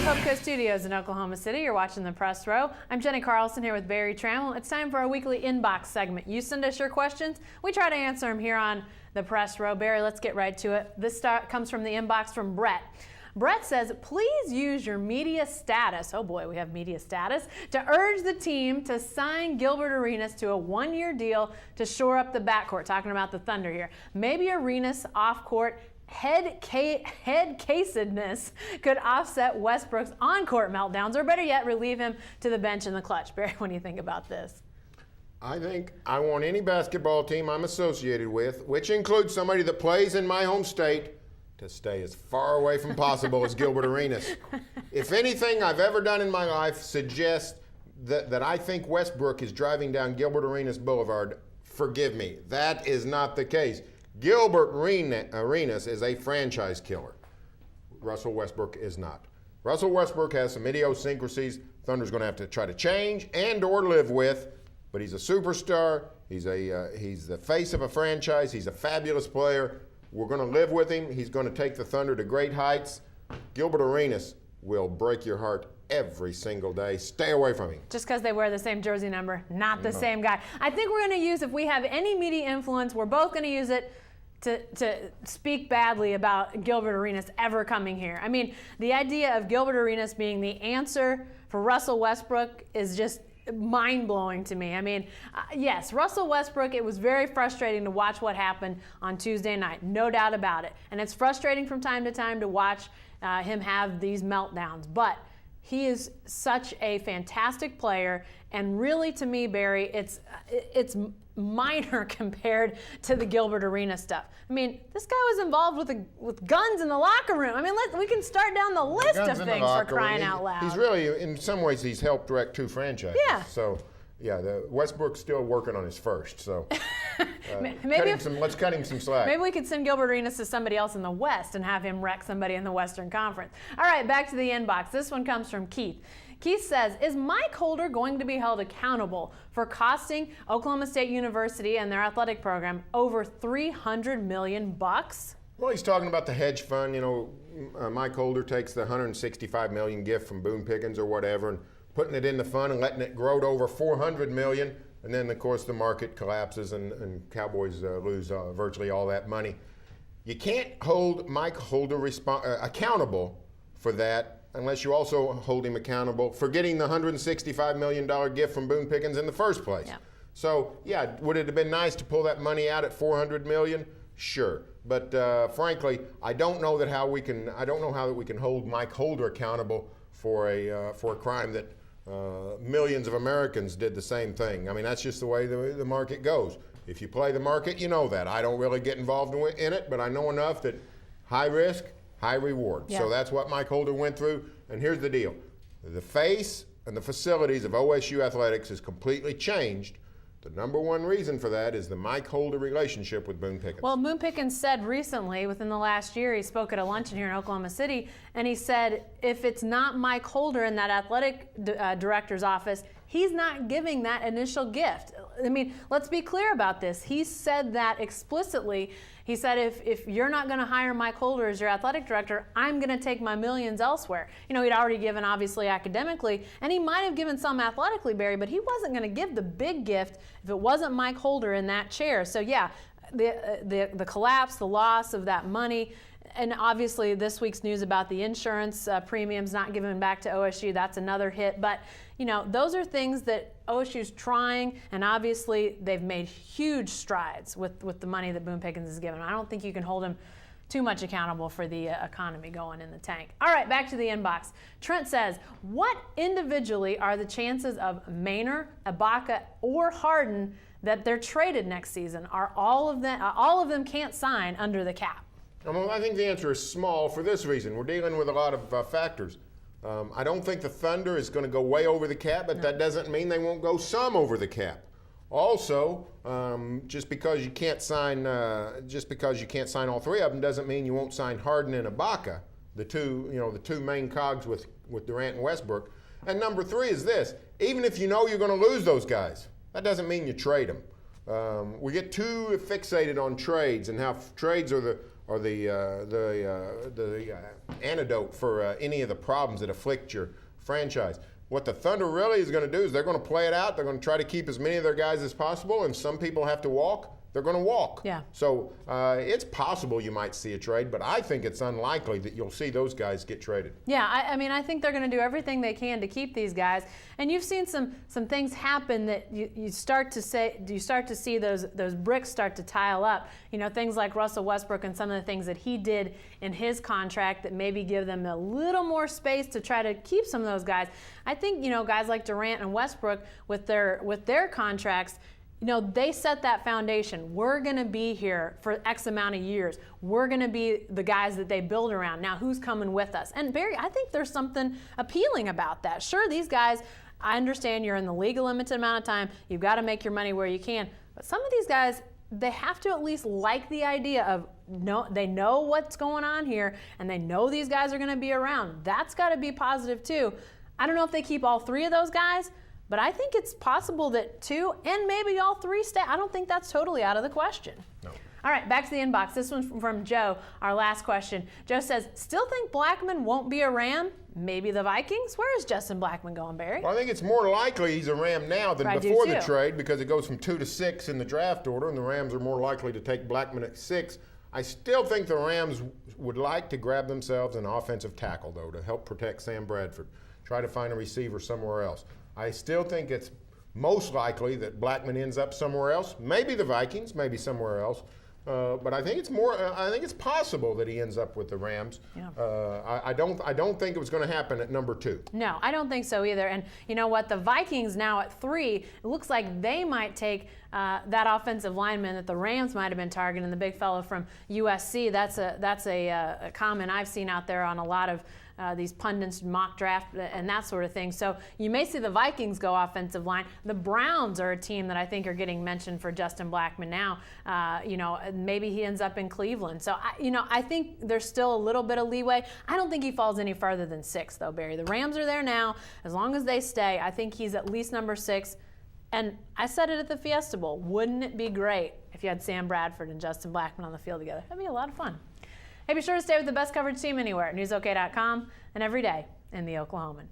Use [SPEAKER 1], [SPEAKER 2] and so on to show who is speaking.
[SPEAKER 1] Pubco Studios in Oklahoma City. You're watching The Press Row. I'm Jenny Carlson here with Barry Trammell. It's time for our weekly inbox segment. You send us your questions. We try to answer them here on The Press Row. Barry, let's get right to it. This comes from the inbox from Brett. Brett says, please use your media status, oh boy, we have media status, to urge the team to sign Gilbert Arenas to a one-year deal to shore up the backcourt. Talking about the Thunder here. Maybe Arenas off-court head casedness could offset Westbrook's on-court meltdowns, or better yet, relieve him to the bench in the clutch. Barry, what do you think about this?
[SPEAKER 2] I think I want any basketball team I'm associated with, which includes somebody that plays in my home state, to stay as far away from possible as Gilbert Arenas. If anything I've ever done in my life suggests that I think Westbrook is driving down Gilbert Arenas Boulevard, forgive me. That is not the case. Gilbert Arenas is a franchise killer. Russell Westbrook is not. Russell Westbrook has some idiosyncrasies Thunder's going to have to try to change and or live with, but he's a superstar. He's the face of a franchise. He's a fabulous player. We're going to live with him. He's going to take the Thunder to great heights. Gilbert Arenas will break your heart every single day. Stay away from him.
[SPEAKER 1] Just because they wear the same jersey number, not the same guy. I think we're going to use, if we have any media influence, we're both going to use it to speak badly about Gilbert Arenas ever coming here. I mean, the idea of Gilbert Arenas being the answer for Russell Westbrook is just mind-blowing to me. I mean, yes, Russell Westbrook, it was very frustrating to watch what happened on Tuesday night, no doubt about it. And it's frustrating from time to time to watch him have these meltdowns. But he is such a fantastic player, and really, to me, Barry, it's minor compared to the Gilbert Arenas stuff. I mean, this guy was involved with guns in the locker room. I mean, we can start down the list of things for crying out loud.
[SPEAKER 2] He's really, in some ways, he's helped direct two franchises.
[SPEAKER 1] Yeah.
[SPEAKER 2] So, yeah, the Westbrook's still working on his first. So, let's cut him some slack.
[SPEAKER 1] Maybe we could send Gilbert Arenas to somebody else in the West and have him wreck somebody in the Western Conference. All right, back to the inbox. This one comes from Keith. Keith says, is Mike Holder going to be held accountable for costing Oklahoma State University and their athletic program over $300 million?
[SPEAKER 2] Well, he's talking about the hedge fund. You know, Mike Holder takes the $165 million gift from Boone Pickens or whatever and putting it in the fund and letting it grow to over $400 million. And then, of course, the market collapses and Cowboys lose virtually all that money. You can't hold Mike Holder accountable for that unless you also hold him accountable for getting the $165 million gift from Boone Pickens in the first place.
[SPEAKER 1] Yeah.
[SPEAKER 2] So, yeah, would it have been nice to pull that money out at $400 million? Sure. But frankly, I don't know how we can hold Mike Holder accountable for a crime that millions of Americans did the same thing. I mean, that's just the way the market goes. If you play the market, you know that. I don't really get involved in it, but I know enough that high risk, high reward. Yeah. So that's what Mike Holder went through. And here's the deal. The face and the facilities of OSU athletics has completely changed. The number one reason for that is the Mike Holder relationship with Boone Pickens.
[SPEAKER 1] Well, Boone Pickens said recently, within the last year, he spoke at a luncheon here in Oklahoma City, and he said if it's not Mike Holder in that athletic director's office, he's not giving that initial gift. I mean, let's be clear about this. He said that explicitly. He said, if you're not going to hire Mike Holder as your athletic director, I'm going to take my millions elsewhere. You know, he'd already given, obviously, academically, and he might have given some athletically, Barry, but he wasn't going to give the big gift if it wasn't Mike Holder in that chair. So, yeah, the collapse, the loss of that money, and obviously this week's news about the insurance premiums not given back to OSU, that's another hit. But, you know, those are things that OSU's trying, and obviously they've made huge strides with the money that Boone Pickens has given. I don't think you can hold him too much accountable for the economy going in the tank. All right, back to the inbox. Trent says, what individually are the chances of Maynor, Ibaka, or Harden that they're traded next season? Are all of them can't sign under the cap?
[SPEAKER 2] Well, I think the answer is small for this reason. We're dealing with a lot of factors. I don't think the Thunder is going to go way over the cap, but that doesn't mean they won't go some over the cap. Also, just because you can't sign all three of them doesn't mean you won't sign Harden and Ibaka, the two main cogs with Durant and Westbrook. And number three is this: even if you know you're going to lose those guys, that doesn't mean you trade them. We get too fixated on trades and how trades are antidote for any of the problems that afflict your franchise. What the Thunder really is going to do is they're going to play it out. They're going to try to keep as many of their guys as possible, and some people have to walk. They're going to walk.
[SPEAKER 1] Yeah.
[SPEAKER 2] So it's possible you might see a trade, but I think it's unlikely that you'll see those guys get traded.
[SPEAKER 1] Yeah, I mean, I think they're going to do everything they can to keep these guys. And you've seen some things happen that you start to see those bricks start to tile up. You know, things like Russell Westbrook and some of the things that he did in his contract that maybe give them a little more space to try to keep some of those guys. I think, you know, guys like Durant and Westbrook with their contracts, you know, they set that foundation. We're going to be here for X amount of years. We're going to be the guys that they build around. Now, who's coming with us? And Barry, I think there's something appealing about that. Sure, these guys, I understand you're in the league a limited amount of time. You've got to make your money where you can. But some of these guys, they have to at least like the idea of they know what's going on here, and they know these guys are going to be around. That's got to be positive too. I don't know if they keep all three of those guys, but I think it's possible that two and maybe all three stay. I don't think that's totally out of the question.
[SPEAKER 2] No.
[SPEAKER 1] All right, back to the inbox. This one's from Joe, our last question. Joe says, still think Blackmon won't be a Ram? Maybe the Vikings? Where is Justin Blackmon going, Barry?
[SPEAKER 2] Well, I think it's more likely he's a Ram now than
[SPEAKER 1] I
[SPEAKER 2] before
[SPEAKER 1] do
[SPEAKER 2] the
[SPEAKER 1] too.
[SPEAKER 2] trade because it goes from 2 to 6 in the draft order, and the Rams are more likely to take Blackmon at 6. I still think the Rams would like to grab themselves an offensive tackle, though, to help protect Sam Bradford. Try to find a receiver somewhere else. I still think it's most likely that Blackmon ends up somewhere else. Maybe the Vikings, maybe somewhere else. But I think it's more. I think it's possible that he ends up with the Rams.
[SPEAKER 1] Yeah.
[SPEAKER 2] I don't think it was going to happen at number 2.
[SPEAKER 1] No, I don't think so either. And you know what? The Vikings now at 3, it looks like they might take that offensive lineman that the Rams might have been targeting, the big fellow from USC. That's a comment I've seen out there on a lot of these pundits mock draft and that sort of thing. So you may see the Vikings go offensive line. The Browns are a team that I think are getting mentioned for Justin Blackmon now. You know, maybe he ends up in Cleveland. So I think there's still a little bit of leeway. I don't think he falls any further than 6, though, Barry. The Rams are there now. As long as they stay, I think he's at least number 6. And I said it at the Fiesta Bowl. Wouldn't it be great if you had Sam Bradford and Justin Blackmon on the field together? That'd be a lot of fun. Hey, be sure to stay with the best coverage team anywhere at newsok.com and every day in the Oklahoman.